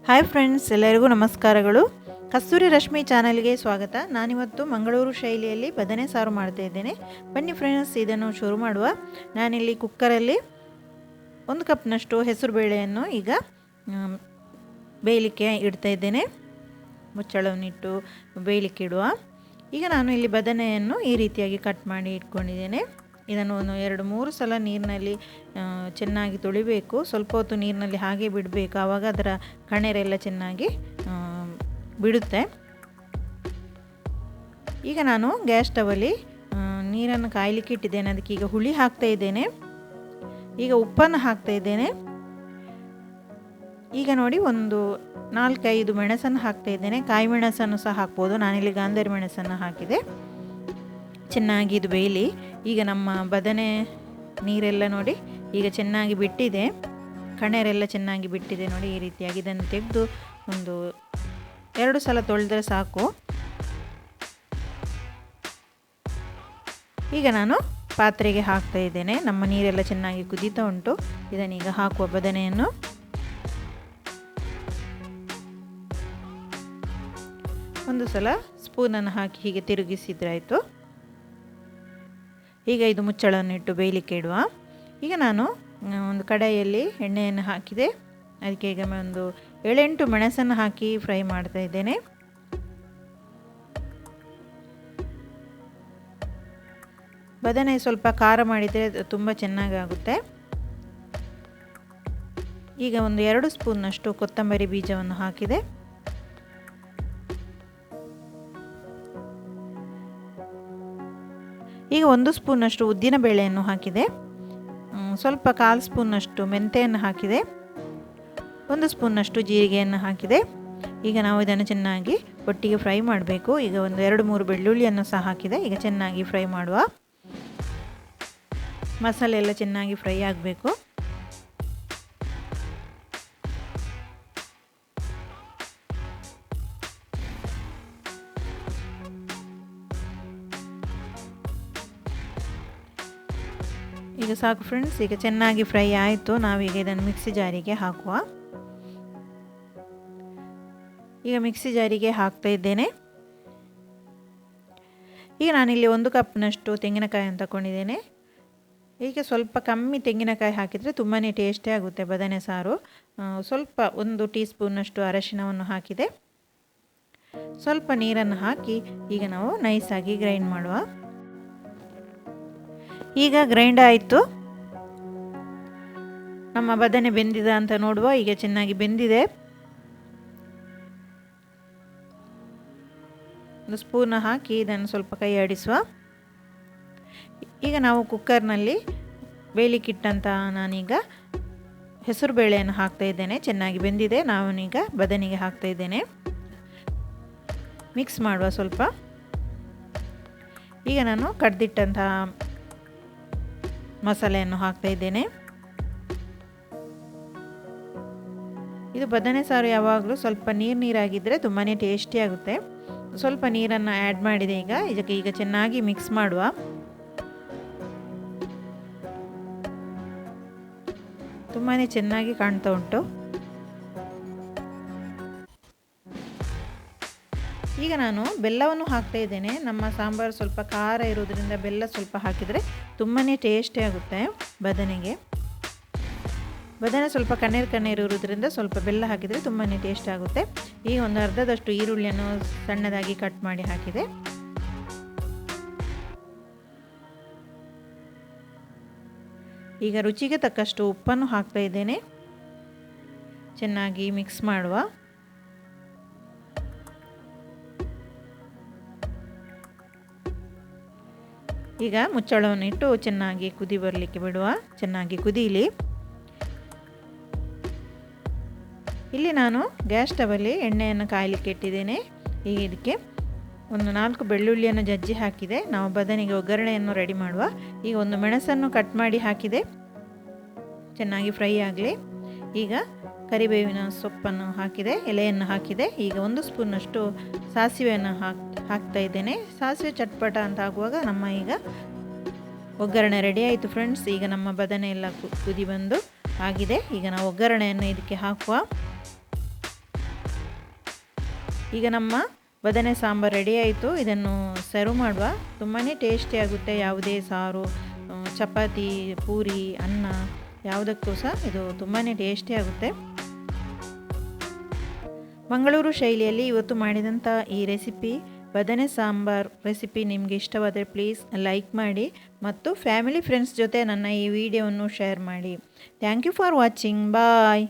Hi friends, ಎಲ್ಲರಿಗೂ ನಮಸ್ಕಾರಗಳು. ಕಸ್ತೂರಿ ರಶ್ಮಿ ಚಾನಲ್ಗೆ ಸ್ವಾಗತ. ನಾನಿವತ್ತು ಮಂಗಳೂರು ಶೈಲಿಯಲ್ಲಿ ಬದನೆ ಸಾರು ಮಾಡ್ತಾ ಇದ್ದೇನೆ. ಬನ್ನಿ ಫ್ರೆಂಡ್ಸ್, ಇದನ್ನು ಶುರು ಮಾಡುವ. ನಾನಿಲ್ಲಿ ಕುಕ್ಕರಲ್ಲಿ 1 ಕಪ್ನಷ್ಟು ಹೆಸರು ಬೇಳೆಯನ್ನು ಈಗ ಬೇಯಲಿಕ್ಕೆ ಇಡ್ತಾ ಇದ್ದೇನೆ. ಮುಚ್ಚಳವನ್ನಿಟ್ಟು ಬೇಯಲಿಕ್ಕೆ ಇಡುವ. ಈಗ ನಾನು ಇಲ್ಲಿ ಬದನೆಯನ್ನು ಈ ರೀತಿಯಾಗಿ ಕಟ್ ಮಾಡಿ ಇಟ್ಕೊಂಡಿದ್ದೇನೆ. ಇದನ್ನು 2-3 ಸಲ ನೀರಿನಲ್ಲಿ ಚೆನ್ನಾಗಿ ತೊಳಿಬೇಕು. ಸ್ವಲ್ಪ ಹೊತ್ತು ನೀರಿನಲ್ಲಿ ಹಾಗೆ ಬಿಡಬೇಕು, ಆವಾಗ ಅದರ ಕಣೆರೆಲ್ಲ ಚೆನ್ನಾಗಿ ಬಿಡುತ್ತೆ. ಈಗ ನಾನು ಗ್ಯಾಸ್ ಸ್ಟವಲ್ಲಿ ನೀರನ್ನು ಕಾಯಲಿಕ್ಕೆ ಇಟ್ಟಿದ್ದೇನೆ. ಅದಕ್ಕೆ ಈಗ ಹುಳಿ ಹಾಕ್ತಾ ಇದ್ದೇನೆ. ಈಗ ಉಪ್ಪನ್ನು ಹಾಕ್ತಾ ಇದ್ದೇನೆ. ಈಗ ನೋಡಿ, 4-5 ಮೆಣಸನ್ನು ಹಾಕ್ತಾ ಇದ್ದೇನೆ. ಕಾಯಿ ಮೆಣಸನ್ನು ಸಹ ಹಾಕ್ಬೋದು. ನಾನಿಲ್ಲಿ ಗಾಂಧಾರಿ ಮೆಣಸನ್ನು ಹಾಕಿದೆ. ಚೆನ್ನಾಗಿ ಇದು ಬೇಯಲಿ. ಈಗ ನಮ್ಮ ಬದನೆ ನೀರೆಲ್ಲ ನೋಡಿ ಈಗ ಚೆನ್ನಾಗಿ ಬಿಟ್ಟಿದೆ, ಕಣೆರೆಲ್ಲ ಚೆನ್ನಾಗಿ ಬಿಟ್ಟಿದೆ ನೋಡಿ. ಈ ರೀತಿಯಾಗಿ ಇದನ್ನು ತೆಗೆದು 2 ಸಲ ತೊಳೆದ್ರೆ ಸಾಕು. ಈಗ ನಾನು ಪಾತ್ರೆಗೆ ಹಾಕ್ತಾ ಇದ್ದೇನೆ. ನಮ್ಮ ನೀರೆಲ್ಲ ಚೆನ್ನಾಗಿ ಕುದೀತಾ ಉಂಟು. ಇದನ್ನೀಗ ಹಾಕುವ ಬದನೆಯನ್ನು. ಒಂದು ಸಲ ಸ್ಪೂನನ್ನು ಹಾಕಿ ಹೀಗೆ ತಿರುಗಿಸಿದ್ರಾಯಿತು. ಈಗ ಇದು ಮುಚ್ಚಳವನ್ನು ಇಟ್ಟು ಬೇಯಲಿಕ್ಕೆ ಇಡುವ. ಈಗ ನಾನು ಒಂದು ಕಡಾಯಿಯಲ್ಲಿ ಎಣ್ಣೆಯನ್ನು ಹಾಕಿದೆ. ಅದಕ್ಕೆ ಈಗ 7-8 ಮೆಣಸನ್ನು ಹಾಕಿ ಫ್ರೈ ಮಾಡ್ತಾ ಇದ್ದೇನೆ. ಬದನೆ ಸ್ವಲ್ಪ ಖಾರ ಮಾಡಿದರೆ ತುಂಬ ಚೆನ್ನಾಗಾಗುತ್ತೆ. ಈಗ 2 ಸ್ಪೂನ್ನಷ್ಟು ಕೊತ್ತಂಬರಿ ಬೀಜವನ್ನು ಹಾಕಿದೆ. ಈಗ 1 ಸ್ಪೂನಷ್ಟು ಉದ್ದಿನ ಬೇಳೆಯನ್ನು ಹಾಕಿದೆ. ಸ್ವಲ್ಪ 1/4 ಸ್ಪೂನಷ್ಟು ಮೆಂತೆಯನ್ನು ಹಾಕಿದೆ. 1 ಸ್ಪೂನಷ್ಟು ಜೀರಿಗೆಯನ್ನು ಹಾಕಿದೆ. ಈಗ ನಾವು ಇದನ್ನು ಚೆನ್ನಾಗಿ ಒಟ್ಟಿಗೆ ಫ್ರೈ ಮಾಡಬೇಕು. ಈಗ 2-3 ಬೆಳ್ಳುಳ್ಳಿಯನ್ನು ಸಹ ಹಾಕಿದೆ. ಈಗ ಚೆನ್ನಾಗಿ ಫ್ರೈ ಮಾಡುವ. ಮಸಾಲೆ ಎಲ್ಲ ಚೆನ್ನಾಗಿ ಫ್ರೈ ಆಗಬೇಕು. ಈಗ ಸಾಕು ಫ್ರೆಂಡ್ಸ್, ಈಗ ಚೆನ್ನಾಗಿ ಫ್ರೈ ಆಯಿತು. ನಾವೀಗ ಇದನ್ನು ಮಿಕ್ಸಿ ಜಾರಿಗೆ ಹಾಕುವ. ಈಗ ಮಿಕ್ಸಿ ಜಾರಿಗೆ ಹಾಕ್ತಾ ಇದ್ದೇನೆ. ಈಗ ನಾನಿಲ್ಲಿ 1 ಕಪ್ನಷ್ಟು ತೆಂಗಿನಕಾಯನ್ನು ತಗೊಂಡಿದ್ದೇನೆ. ಈಗ ಸ್ವಲ್ಪ ಕಮ್ಮಿ ತೆಂಗಿನಕಾಯಿ ಹಾಕಿದರೆ ತುಂಬಾ ಟೇಸ್ಟಿ ಆಗುತ್ತೆ ಬದನೆ ಸಾರು. ಸ್ವಲ್ಪ 1 ಟೀ ಸ್ಪೂನ್ನಷ್ಟು ಅರಶಿನವನ್ನು ಹಾಕಿದೆ. ಸ್ವಲ್ಪ ನೀರನ್ನು ಹಾಕಿ ಈಗ ನಾವು ನೈಸಾಗಿ ಗ್ರೈಂಡ್ ಮಾಡುವ. ಈಗ ಗ್ರೈಂಡ್ ಆಯಿತು. ನಮ್ಮ ಬದನೆ ಬೆಂದಿದೆ ಅಂತ ನೋಡುವ. ಈಗ ಚೆನ್ನಾಗಿ ಬೆಂದಿದೆ. 1 ಸ್ಪೂನ್ ಹಾಕಿ ಇದನ್ನು ಸ್ವಲ್ಪ ಕೈ ಆಡಿಸುವ. ಈಗ ನಾವು ಕುಕ್ಕರ್ನಲ್ಲಿ ಬೇಯಲಿಕ್ಕಿಟ್ಟಂತ ನಾನೀಗ ಹೆಸರು ಬೇಳೆಯನ್ನು ಹಾಕ್ತಾ ಇದ್ದೇನೆ. ಚೆನ್ನಾಗಿ ಬೆಂದಿದೆ. ನಾನೀಗ ಬದನೆಗೆ ಹಾಕ್ತಾ ಇದ್ದೇನೆ. ಮಿಕ್ಸ್ ಮಾಡುವ ಸ್ವಲ್ಪ. ಈಗ ನಾನು ಕಡ್ದಿಟ್ಟಂತಹ ಮಸಾಲೆಯನ್ನು ಹಾಕ್ತಾ ಇದ್ದೇನೆ. ಇದು ಬದನೆ ಸಾರು ಯಾವಾಗಲೂ ಸ್ವಲ್ಪ ನೀರಾಗಿದ್ದರೆ ತುಂಬಾ ಟೇಸ್ಟಿ ಆಗುತ್ತೆ. ಸ್ವಲ್ಪ ನೀರನ್ನು ಆ್ಯಡ್ ಮಾಡಿದೆ. ಇದಕ್ಕೆ ಈಗ ಚೆನ್ನಾಗಿ ಮಿಕ್ಸ್ ಮಾಡುವ. ತುಂಬಾ ಚೆನ್ನಾಗಿ ಕಾಣ್ತಾ ಉಂಟು. ಈಗ ನಾನು ಬೆಲ್ಲವನ್ನು ಹಾಕ್ತಾ ಇದ್ದೇನೆ. ನಮ್ಮ ಸಾಂಬಾರು ಸ್ವಲ್ಪ ಖಾರ ಇರೋದ್ರಿಂದ ಬೆಲ್ಲ ಸ್ವಲ್ಪ ಹಾಕಿದರೆ ತುಂಬಾ ಟೇಸ್ಟಿ ಆಗುತ್ತೆ ಬದನೆಗೆ. ಬದನೆ ಸ್ವಲ್ಪ ಕಣ್ಣೀರು ಇರೋದ್ರಿಂದ ಸ್ವಲ್ಪ ಬೆಲ್ಲ ಹಾಕಿದರೆ ತುಂಬಾ ಟೇಸ್ಟ್ ಆಗುತ್ತೆ. ಈಗ 1 ಅರ್ಧದಷ್ಟು ಈರುಳ್ಳಿಯನ್ನು ಸಣ್ಣದಾಗಿ ಕಟ್ ಮಾಡಿ ಹಾಕಿದೆ. ಈಗ ರುಚಿಗೆ ತಕ್ಕಷ್ಟು ಉಪ್ಪನ್ನು ಹಾಕ್ತಾ ಇದ್ದೇನೆ. ಚೆನ್ನಾಗಿ ಮಿಕ್ಸ್ ಮಾಡುವ. ಈಗ ಮುಚ್ಚಳವನ್ನು ಇಟ್ಟು ಚೆನ್ನಾಗಿ ಕುದಿ ಬರಲಿಕ್ಕೆ ಬಿಡುವ. ಚೆನ್ನಾಗಿ ಕುದೀಲಿ. ಇಲ್ಲಿ ನಾನು ಗ್ಯಾಸ್ ಸ್ಟವಲ್ಲಿ ಎಣ್ಣೆಯನ್ನು ಕಾಯಲಿಕ್ಕೆ ಇಟ್ಟಿದ್ದೇನೆ. ಈಗ ಇದಕ್ಕೆ 4 ಬೆಳ್ಳುಳ್ಳಿಯನ್ನು ಜಜ್ಜಿ ಹಾಕಿದೆ. ನಾವು ಬದನೆಗೆ ಒಗ್ಗರಣೆಯನ್ನು ರೆಡಿ ಮಾಡುವ. ಈಗ 1 ಮೆಣಸನ್ನು ಕಟ್ ಮಾಡಿ ಹಾಕಿದೆ. ಚೆನ್ನಾಗಿ ಫ್ರೈ ಆಗಲಿ. ಈಗ ಕರಿಬೇವಿನ ಸೊಪ್ಪನ್ನು ಹಾಕಿದೆ, ಎಲೆಯನ್ನು ಹಾಕಿದೆ. ಈಗ 1 ಸ್ಪೂನಷ್ಟು ಸಾಸಿವೆಯನ್ನು ಹಾಕ್ತಾ ಇದ್ದೇನೆ. ಸಾಸಿವೆ ಚಟ್ಪಟ ಅಂತ ಆಗುವಾಗ ನಮ್ಮ ಈಗ ಒಗ್ಗರಣೆ ರೆಡಿ ಆಯಿತು ಫ್ರೆಂಡ್ಸ್. ಈಗ ನಮ್ಮ ಬದನೆ ಎಲ್ಲ ಕುದಿ ಬಂದು ಆಗಿದೆ. ಈಗ ನಾವು ಒಗ್ಗರಣೆಯನ್ನು ಇದಕ್ಕೆ ಹಾಕುವ. ಈಗ ನಮ್ಮ ಬದನೆ ಸಾಂಬಾರು ರೆಡಿ ಆಯಿತು. ಇದನ್ನು ಸರ್ವ್ ಮಾಡುವ. ತುಂಬಾ ಟೇಸ್ಟಿಯಾಗುತ್ತೆ. ಯಾವುದೇ ಸಾರು, ಚಪಾತಿ, ಪೂರಿ, ಅನ್ನ ಯಾವುದಕ್ಕೂ ಸಹ ಇದು ತುಂಬಾ ಟೇಸ್ಟಿಯಾಗುತ್ತೆ. ಮಂಗಳೂರು ಶೈಲಿಯಲ್ಲಿ ಇವತ್ತು ಮಾಡಿದಂಥ ಈ ರೆಸಿಪಿ ಬದನೆ ಸಾಂಬಾರ್ ರೆಸಿಪಿ ನಿಮಗೆ ಇಷ್ಟವಾದರೆ ಪ್ಲೀಸ್ ಲೈಕ್ ಮಾಡಿ ಮತ್ತು ಫ್ಯಾಮಿಲಿ ಫ್ರೆಂಡ್ಸ್ ಜೊತೆ ನನ್ನ ಈ ವಿಡಿಯೋವನ್ನು ಶೇರ್ ಮಾಡಿ. Thank you for watching. Bye.